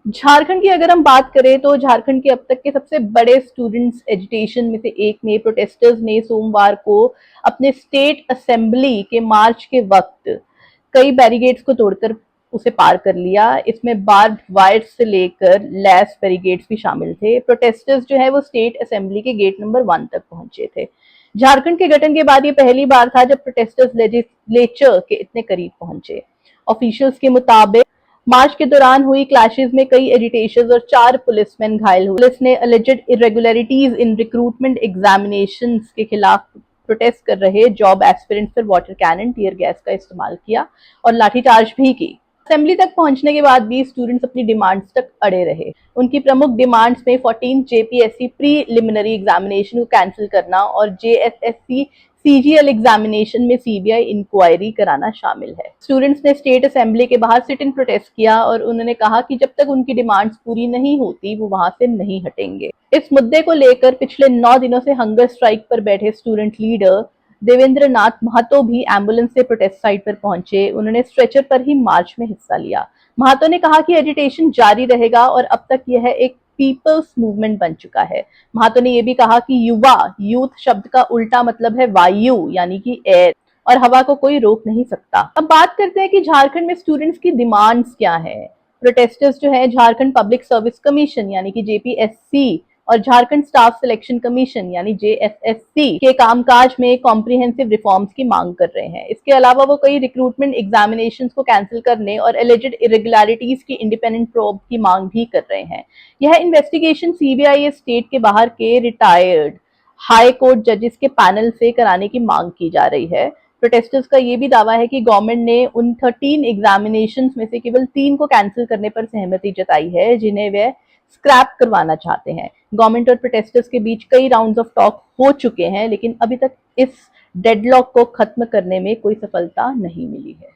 झारखंड की अगर हम बात करें तो झारखंड के अब तक के सबसे बड़े स्टूडेंट्स एजिटेशन में से एक में प्रोटेस्टर्स ने सोमवार को अपने स्टेट असेंबली के मार्च के वक्त कई बैरिगेड्स को तोड़कर उसे पार कर लिया। इसमें बार्ब वायर से लेकर लैस बैरिगेड्स भी शामिल थे। प्रोटेस्टर्स जो है वो स्टेट असेंबली के गेट नंबर 1 तक पहुंचे थे। झारखंड के गठन के बाद ये पहली बार था जब प्रोटेस्टर्स लेजिस्लेचर के इतने करीब पहुंचे। ऑफिशियल्स के मुताबिक मार्च के दौरान हुई क्लैशेस में कई एजिटेशंस और 4 पुलिसमैन घायल हुए। पुलिस ने अलिजेड इरेगुलरिटीज इन रिक्रूटमेंट एग्जामिनेशंस के खिलाफ प्रोटेस्ट कर रहे जॉब एस्पिरेंट्स पर वाटर कैनन, टीयर गैस का इस्तेमाल किया और लाठीचार्ज भी की। असेंबली तक पहुंचने के बाद भी स्टूडेंट्स अपनी डिमांड्स तक अड़े रहे। उनकी प्रमुख डिमांड्स में 14 जेपीएससी प्रीलिमिनरी एग्जामिनेशन को कैंसिल करना और जेएसएससी सीजीएल एग्जामिनेशन में सीबीआई इंक्वायरी कराना शामिल है। स्टूडेंट्स ने स्टेट असेंबली के बाहर सिट इन प्रोटेस्ट किया और उन्होंने कहा कि जब तक उनकी डिमांड्स पूरी नहीं होती वो वहां से नहीं हटेंगे। इस मुद्दे को लेकर पिछले 9 दिनों से हंगर स्ट्राइक पर बैठे स्टूडेंट लीडर देवेंद्र नाथ महतो भी एम्बुलेंस से प्रोटेस्ट साइट पर पहुंचे। उन्होंने स्ट्रेचर पर ही मार्च में हिस्सा लिया। महतो ने कहा कि एजिटेशन जारी रहेगा और अब तक यह एक पीपल्स मूवमेंट बन चुका है। महतो ने यह भी कहा कि युवा, यूथ शब्द का उल्टा मतलब है वायु यानी कि एयर, और हवा को कोई रोक नहीं सकता। अब बात करते हैं कि झारखंड में स्टूडेंट्स की डिमांड्स क्या है। प्रोटेस्टर्स जो है झारखंड पब्लिक सर्विस कमीशन यानी कि जेपीएससी और झारखंड स्टाफ सिलेक्शन कमीशन यानी जेएसएससी के कामकाज में कॉम्प्रिहेंसिव रिफॉर्म्स की मांग कर रहे हैं। इसके अलावा वो कई रिक्रूटमेंट एग्जामिनेशंस को कैंसिल करने और एलिजेड इरेगुलरिटीज की इंडिपेंडेंट प्रोब की मांग भी कर रहे हैं। यह इन्वेस्टिगेशन सीबीआई स्टेट के बाहर के रिटायर्ड हाई कोर्ट जजेस के पैनल से कराने की मांग की जा रही है। प्रोटेस्टर्स का यह भी दावा है कि गवर्नमेंट ने उन 13 एग्जामिनेशंस में से केवल 3 को कैंसिल करने पर सहमति जताई है जिन्हें वे स्क्रैप करवाना चाहते हैं। गवर्नमेंट और प्रोटेस्टर्स के बीच कई राउंड्स ऑफ टॉक हो चुके हैं, लेकिन अभी तक इस डेडलॉक को खत्म करने में कोई सफलता नहीं मिली है।